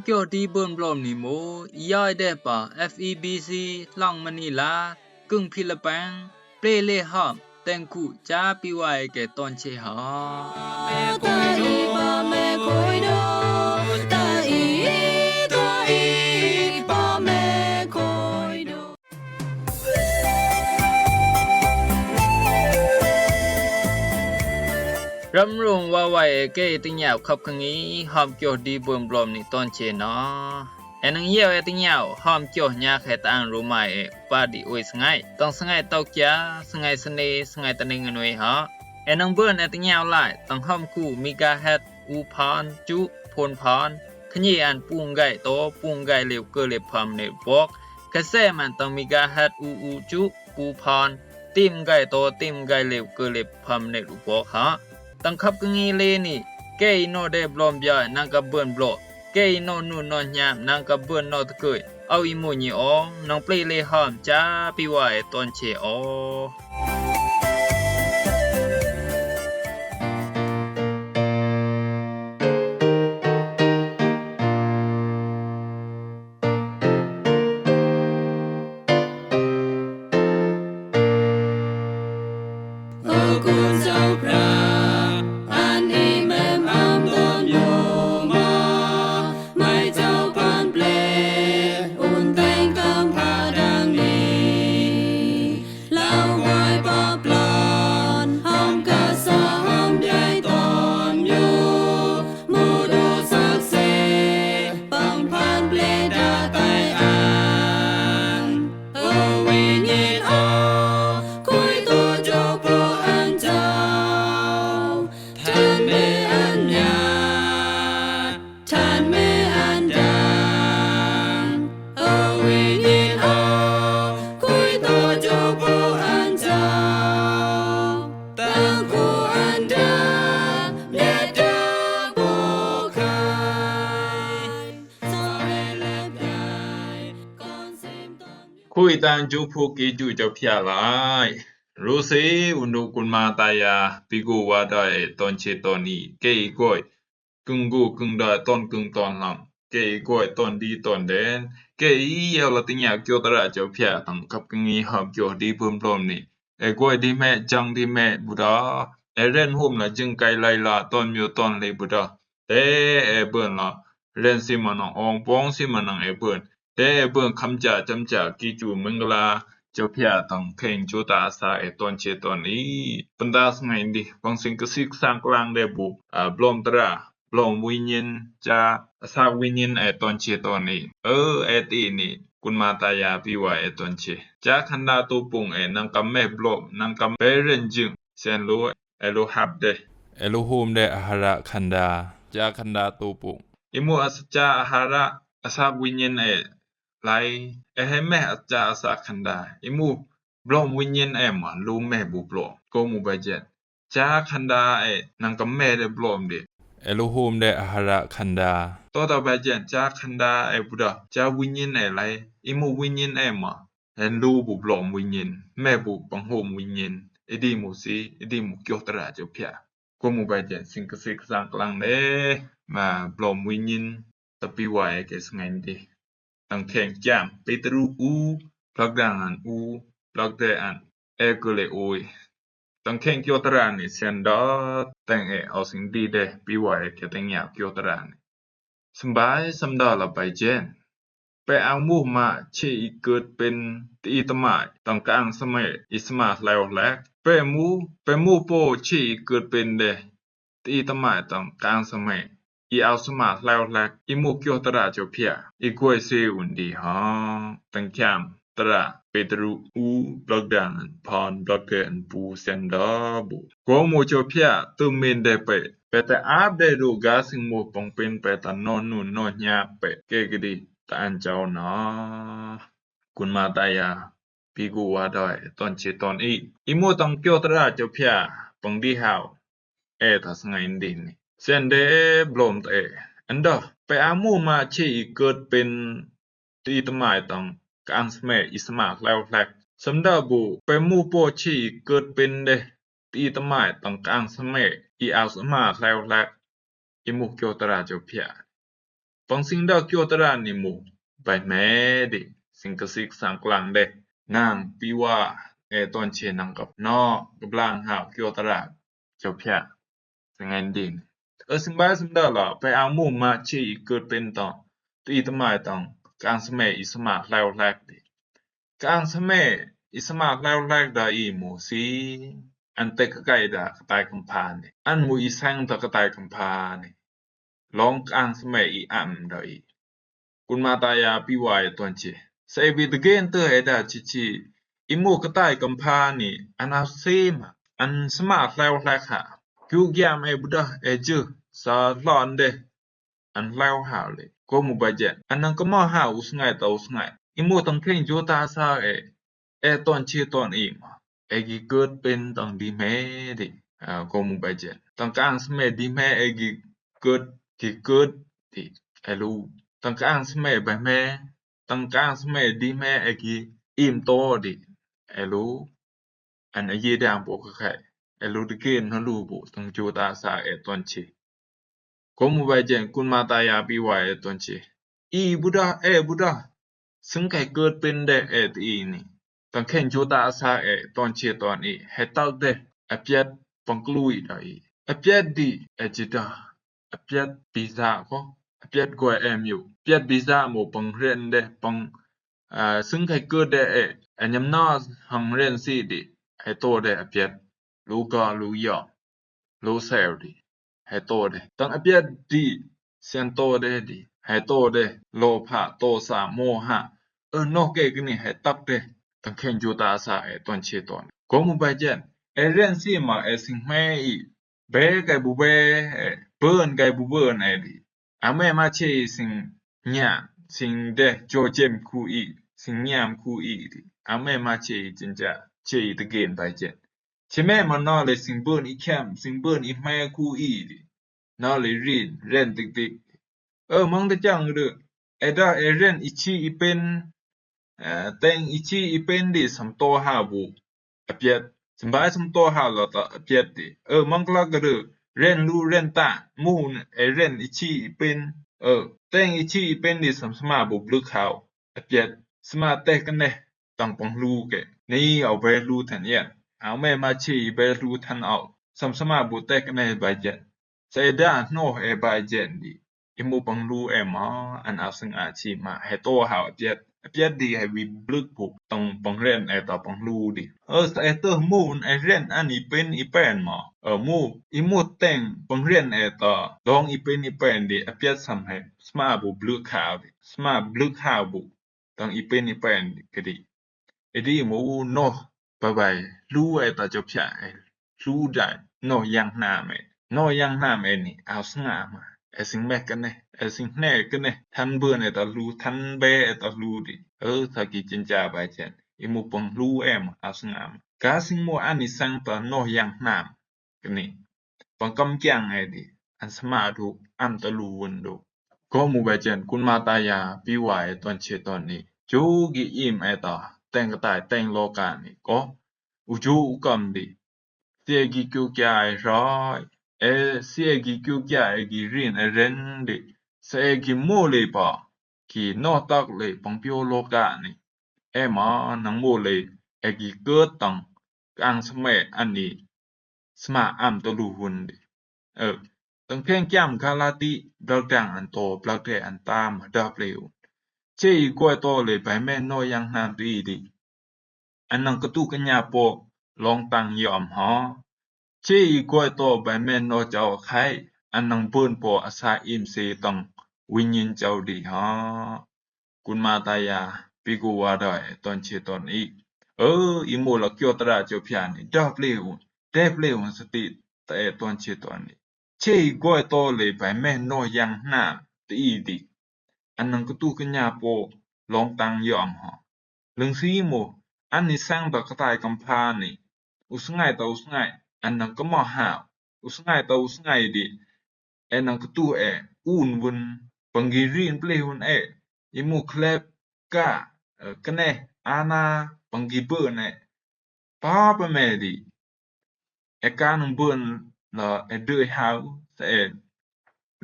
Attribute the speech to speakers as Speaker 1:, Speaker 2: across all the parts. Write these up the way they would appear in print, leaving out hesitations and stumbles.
Speaker 1: เกี่ยวดีเบิ่นบลอมนี่โมอียายได้ป่า FEBC หลังมะนีลากึ่งฟิลิปปินส์เปรเลหอมแต่งคู่จาปิไว้แก่ตอนเชหารำรงว่าไว้เกติญาวขับคังนี้หอมเกี่ยวดีเบิ่นบลอมนี่ตอนเชเนาะแอนังเยี่ยวติญาวหอมเกี่ยวญาแค่ตางรู้ไหมปาดิโอยสงายต้องสงายตอกยาสงายสเนสงายตะเนงนวยฮะแอนังเบิ่นติญาวหลายต้องหอมคู่มิกาเฮ็ดอูพานจุพลพานขยี้อันปุงไก่โตปุงไก่เหลวเกเลพามในบอกกระแสมันต้องมิกาเฮ็ดอูจุปูพานติมไก่โตติมไก่เหลวเกเลพามในรูบอกฮะตั้งขับกงีเลนี่เกยโนได้บลอมยานังกับเบิ่นบลอเกยโนนูนอนยามนังกับเบิ่นนอตะเกยเอาอีโมญีอองน้องเปลเลหอมจ้าปิไว้ตอนเชอคุยตังจูพูกีจูเจ้าพยาลายรู้สิอุนดูกุลมาตายาปิกูว่าได้ตอนเชตอนนี้เกยก้อยกึ่งกูกึ่งได้ตอนกึ่งตอนหลังเกยก้อยตอนดีตอนแดนเกยเยาละติญาเกี่ยวตระเจ้าพยาตั้งกับกึ่งนี้หอบเกี่ยวดีเพิ่มพร้อมนี่ก้อยดีแม่จังดีแม่บุดาเรนโฮมละจึงไกลไลลาตอนมิวตอนเลยบุดาแต่เบิ่นละเรนสิมันอองปองสิมันเบิ่นแต่เบิ่งคำจาจำจากกิจูมึงกลาเจ้าพยาต้องเพ่งจุตาสาตอนเชตอนนี้ปันดาสไงดิบางสิ่งกสิกสร้างกลางได้บุบลอมตราบลอมวิญญาณจะสร้างวิญญาณตอนเชตอนนี้ตีนี่กุณมาตายาปิว่าตอนเชจะคันดาตูปุงนังกำแม่บลอมนังกำเปรนจึงเซนโลโลฮับเด
Speaker 2: โลโฮมเดอาหาระคันดาจะคันดาตูปุง
Speaker 1: อิมูอัสจาอาหาระสร้างวิญญาณไลให้แม่อาจารย์สักคันดาอิมูบลอมวิญญาณมาลูแม่บุบลอมก็มูบาเจนจาคันดานังกำแม่ได้บลอมเด
Speaker 2: โลโฮมได้อาหาระคันดา
Speaker 1: ต่อไปเจนจาคันดาบุดาจาวิญญาณไลอิมูวิญญาณมาเห็นลูบุบลอมวิญญาณแม่บุบังโฮมวิญญาณดีมูซีดีมูเกียวตระเจ้าพยาก็มูบาเจนสิ่งกสิกสร้างกลางเด้มาบลอมวิญญาณตะปิไว้แก่สงัยดีตั้งแข่งจามเปตรูพลักดังอันพลักเดอันกเลโอยตั้งแข่งเกียวตรานี่เซนดอแต่งเอาสิ่งดีเดปิไว้แก่แต่งยาวเกียวตรานี่สบายสำดาละไปเจนไปเอามูมาเชอีเกิดเป็นตีตมายตั้งกลางสมัยอิสมาแล้วแลกไปมูโปเชอีเกิดเป็นเดตีตมายตั้งกลางสมัยอีเอาสมาแล้วแลกอีมูเกียวตราเจ้าพยาอีกวยเซอุนดีฮะตั้งแคมตระเปตรูบล็อกดังพรบล็อกเกนปูเซนดาบุก็มูเจ้าพยาตุเมนได้ไปแต่อาบได้ดูกาสิงมูปองเป็นไปตานอนนูนนอนยาไปเกกดีตาอันเจ้านะกุณมาตายาปีกูว่าได้ตอนเชตอนอีมูต้องเกียวตราเจ้าพยาปองดีฮาวทัสไงดินเซนเดบลอมอันดอไปอามูมาเชอีเกิดเป็นตีตมายต้องกางสมัยอิสมาแล้วแลกสำดาบุไปมูโปเชอีเกิดเป็นเดตีตมายต้องกางสมัยอีเอาสมาแล้วแลกอิมุเกียวตราเจ้าพยา ปังสิ่งดาเกียวตระนี่หมู่ไปแม่ดิสิ่งกสิกสังกลางเดนางปีว่าตอนเชนังกับนอกับลางหาเกียวตระเจ้าพระสังไงดินสิ่งบ้าสิ่งดาล่ะไปเอาหมู่มาชีเกิดเป็นตองตุอีตมายตองกลางสมัยอิสมาแล้วแลกดิกลางสมัยอิสมาแล้วแลกดาอีหมู่สีอันเตกไกดากระต่ายกำพานี่อันหมู่อีแสงตะกระต่ายกำพานี่ลองกลางสมัยอีอัมดาอีคุณมาตายาปีวายตอนเจใส่บิดเกนเตอร์ให้ได้ชิอิหมู่กระต่ายกำพานี่อันอาเซมอันสมาแล้วแลกหาคิวแกมบุดาจืสาลอนเดอันแล้วหาเลยก็หมู่บาเจอันนั้นก็มาหาอุสไงตาอุสไงอิหมู่ต้องเพ่งโจตาซาตอนเชตอนอีมากีเกิดเป็นต้องดีแม่ดิก็หมู่บาเจต้องกลางสมัยดีแม่กีเกิดดิรู้ต้องกลางสมัยบาแม่ต้องกลางสมัยดีแม่กีอิ่มโตดิรู้อันยีดามบ่ก็ไข่รู้ตะเกนเฮารู้บ่ต้องโจตาซาตอนเชก็หมู่บาเจคุณมาตายาปีวายตอนเชอีบุดาบุดาซึ่งไก่เกิดเป็นได้ตีนี่ต้องแข่งโจตาซาตอนเชตอนนี้ให้ตักได้เปียดปังกลุยได้เปียดดิจิตาเปียดปีซาก็เปียดกว่าอยู่เปียดปีซาหมู่ปังเรียนได้ปังซึ่งไก่เกิดได้ยำนาหังเรียนสิดิให้โตได้เปียดรู้ก็รู้ยอรู้เซลดิให้โตได้ต้องเปียดดิเสียนโตได้ดิให้โตได้โลภะโตสะโมหะนอกเกกนี่ให้ตักได้ต้องแข่งโจตาซาตอนเชตอนก็หมู่บาเจเรียนสิมาสิ่งแม่อีเบไก่บุเบเบิ่นไก่บุเบิ่นดิแม่มาเชสิ่งญาสิ่งเดโจเจมคูอีสิ่งญามคูอีดิแม่มาเชจินจะเชตะเกนบาเจใช่แม่มันนอเลยสิ่งเบิ่นอีแคมสิ่งเบิ่นอีแม่คูอีดินอเลยเรียนติกมังตะจังเด้ดาเรียนอีชีอีเป็นแต่งอีชีอีเป็นดิสัมโตหาบุเปียดสบายสัมโตหาละตะเปียดดิมังกละกะเด้เรียนรู้เรียนตามูนเรียนอีชีอีเป็นแต่งอีชีอีเป็นดิสัมสมาบุบลึกขาวเปียดสมาเตกันเนต้องปังรู้แกนี่เอาไปรู้ทันเนี่ยเอาแม่มาชีไปรู้ทันเอาสัมสมาบุเตกันเนบาเจใส่ดาโนบาเจนดิอิมูปังรู้มาอันเอาซึ่งอาชีมาให้โตหาเปียดดีให้วิบลึกผูกต้องปังเรียนต่อปังรู้ดิใส่เตอร์มูนเรียนอันนี้เป็นอีเป็นมามูอิมูแต่งปังเรียนต่อลองอีเป็นอีเป็นดิเปียดสำให้สมาบุบลึกขาวดิสมาบลึกขาวบุต้องอีเป็นอีเป็นก็ดีดีมูโนบายรู้ต่อจบฉะรู้ได้โนยังหน้าแม่โนยังหน้าแม่นี่เอาสง่ามาสิ่งแม่กันสิ่งแน่กันทันเบื่อต่อรู้ทันเบต่อรู้ดิถ้ากิจินจาบาเจนอิมูปังรู้เอาสง่ากาสิ่งมูอันนี้สังต่อโนยังหน้ากันนี่ปังกำจังดิอันสมาดูอันตะรู้วันดูก็มูบาเจนคุณมาตายาปีวายตอนเชตอนนี้จูกิอิมต่อแต่งกระต่ายแต่งโลกานี่ก็อุจูอุกมดิเสียกิกิวกายร้อยเสียกิกิวกายกิรินเรนดิเสกิโมเลยปะกินอตักเลยปังเปียวโลกานี่มานังโมเลยกิเกิดตังกลางสมัยอันนี้สมาอัมตะลูหุนดิตั้งเพียงจ้ำคาลาติบลักดังอันโตบลักเดอันตามดับเร็วเจอีกวยโตเลยไปแม่น้อยยังนามตีดิอันนั้นกระตุกัญญาโปลองตังยอมหอเจอีกวยโตไปแม่น้อยเจ้าไข่อันนั้นเปิ้นโปอาศัยอิมเสตังวิญญาณเจ้าดีหอคุณมาตายาปิกูว่าได้ตอนเชตอนนี้อิโมละเกียวตราเจ้าพยานี่ดับเร็วสติแต่ตอนเชตอนนี้เจอีกวยโตเลยไปแม่น้อยยังนามตีดิอันนั้นกระตุกัญญาโปลองตังยอมหอเรื่องซีโมอันนี้สร้างต่อกระต่ายกำพานี่อุสง่ายต่ออุสง่ายอันนั้นก็มาหาอุสง่ายต่ออุสง่ายดินั้นก็ตู้อุ่นวนปังกิรินเปลวนอิมูเคลบกะกันเนอานาปังกิเบิ่นป้าปะแม่ดิกานังเบิ่นละเดือยหาว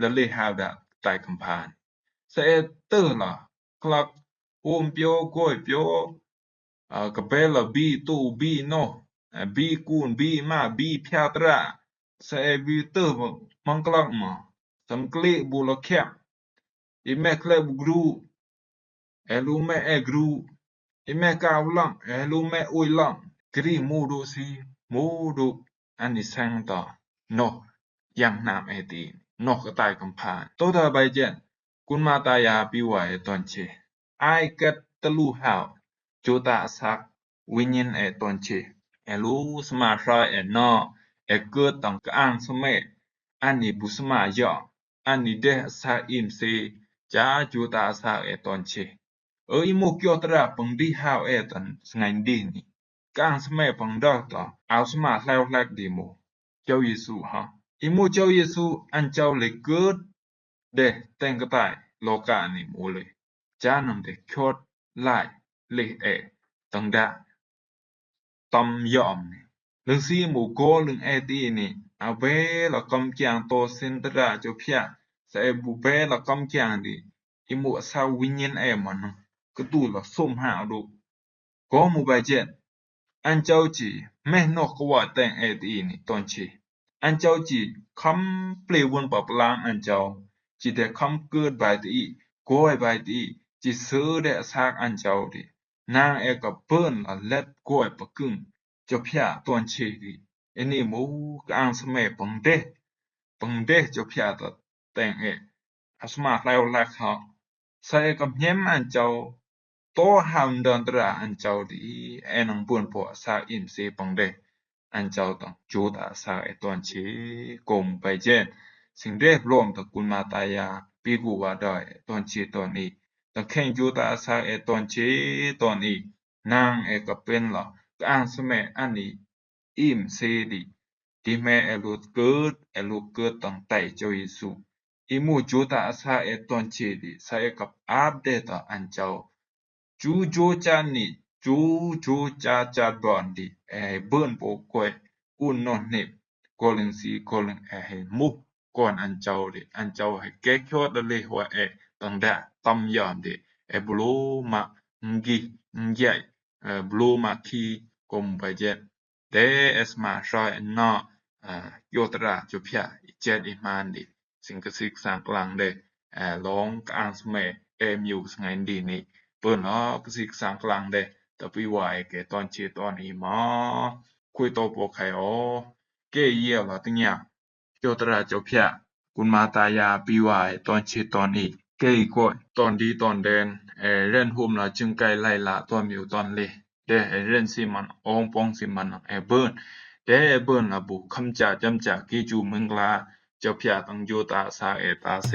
Speaker 1: ละเลหาวดะตายกำพา สเอเตอร์ล่ะคลักโอมเปียวก้อยเปียวกะเปลบีตูบีโนบีกูนบีมาบีพยาตระสเอบีเตอร์มังกลักมาสังกลีบุลแคมอีแม่เคลบกรูเอลูแม่เอกรูอีแม่กาวลังเอลูแม่อุยลังกรีมูดูซีมูดูอันนี้สังต่อนกยังนามเอตีนกกระต่ายกำพานโตตาใบเจนกุนมาตายาปีไว้ตอนเชไอเกัดตะลูหาวจูตาสักวิญญาณตอนเชเอลูสมาชายนอเกิดตังกะอังสมัยอันนี้บุสมายออันนี้เดสักอิมเซจาจูตาสักตอนเชอีโมกยอตระปังดีหาวตันสงันดีนี่กะอังสมัยปังดอกต่อเอาสมาแล้วแลกดีโมเจ้าเยซูฮะอีโมเจ้าเยซูอันเจ้าเลยเกิดเดแต่งกะตายโลกานี่โมเลยจานำเดคอดลายเลตังดาตำยอมเรื่องซีหมู่โกเรื่องตีนี่เอาเบละกำจางโตเซนตระจบพยาใส่บุเบละกำจางดิอีหมู่สาวิญญาณมันกระตูละส้มหาดูก็หมู่ใบเจ็ดอันเจ้าจีแม่นอกกว่าแต่งตีนี่ตอนชีอันเจ้าจีคำเปลวนปะปลางอันเจ้าจีแต่คำเกิดใบตีก้อยใบตีจีซื้อได้สักอันเจ้าดินางกับเปิ้นละเล็ดก้อยปะกึ่งจบพยาตอนชีดิอันนี้หมู่กอังสมัยปังเดจบพยาตัดแต่งอาสมาแล้วแลกเขาใส่กับเหี้ยมอันเจ้าโตหามเดินตราอันเจ้าดินังบุญพอสาอิมเสปังเดอันเจ้าต้องจูดาสาตอนชีกมไปเจนสิ่งเรียบรวมตะกุลมาตายาปีกูว่าได้ตอนชีตอนนี้ตะแข่งจูดาสาตอนชีตอนนี้นางกับเป็นละกอังสมัยอันนี้อิมเสดิที่แม่ลูกเกิดตั้งแต่เจ้าเยซูอีหมู่จูดาสาตอนชีดิใส่กับอัปเดตอันเจ้าจูจานี่จูจาบอนดิเบิ่นโปกวยอุนนอนนิบกอลิงซีกอลิงมุกก่อนอันเจ้าดิอันเจ้าให้แก้คอดเลยหัวตังดาตำยอมดิบลูมางิใหญ่บลูมาคีกมไปเจ็ดเดสมาชอยนอยตราจุพยาเจ็ดอิมานดิสิงกสิกสางกลางเดลองกอังสมัยมิวสงันดีนี่เปิ้นกสิกสางกลางเดตะปีว่าแกตอนเชตอนอีมาคุยโตปกไขเกเยี่ยวละติญญายตราจุพยากุนมาตายาปีว่าตอนเชตอนอีเกอีกอยตอนดีตอนแดนเล่นหุมละจึงไกลไล่ละตอนมิวตอนเลเดเล่นสิมันองปองสิมันเบิ่นเบิ่นละบุคำจาจำจากิจูเมืองลาเจ้าพยาตังโยตาสาตาเส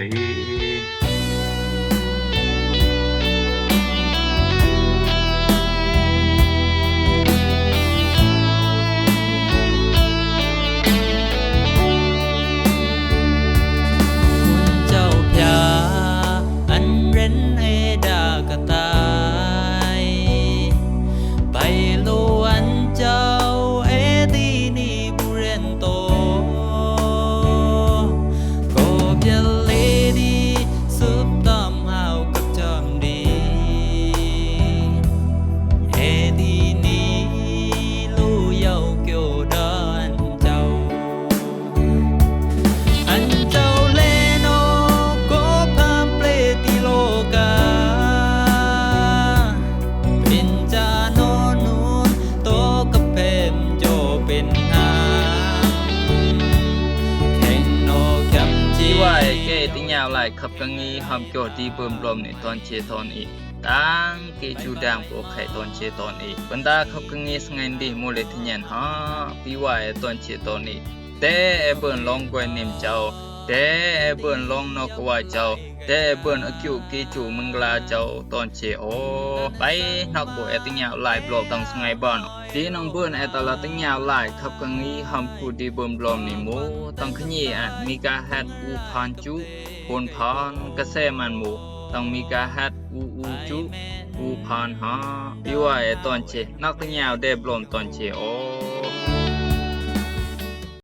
Speaker 1: ขับกังงีหอมโจดีเบิ่มลมในตอนเชตอนอีตังเกจูดังโปไข่ตอนเชตอนอีบรรดาขับกังงีสงันดีโมเลทญันฮะปีว่าตอนเชตอนอีแต่เบิ่นลองกวยนิมเจ้าแต่เบิ่นลองนอกว่าเจ้าแต่เบิ่นอคิวเกจูมึงลาเจ้าตอนเชโอไปนอกบ่ติญาหลายปลอบตังสงัยบ่อนดีน้องเบิ่นตลอดติญาหลายขับกังงีหอมกูดีเบิ่มลมนี่โมตังขยีมีกาฮัดอูพานจุคนพานกระแสมันหมูต้องมีกาฮัดอูจุอูพานหาพี่ว่าตอนเชนักติญาได้บลมตอนเชโอ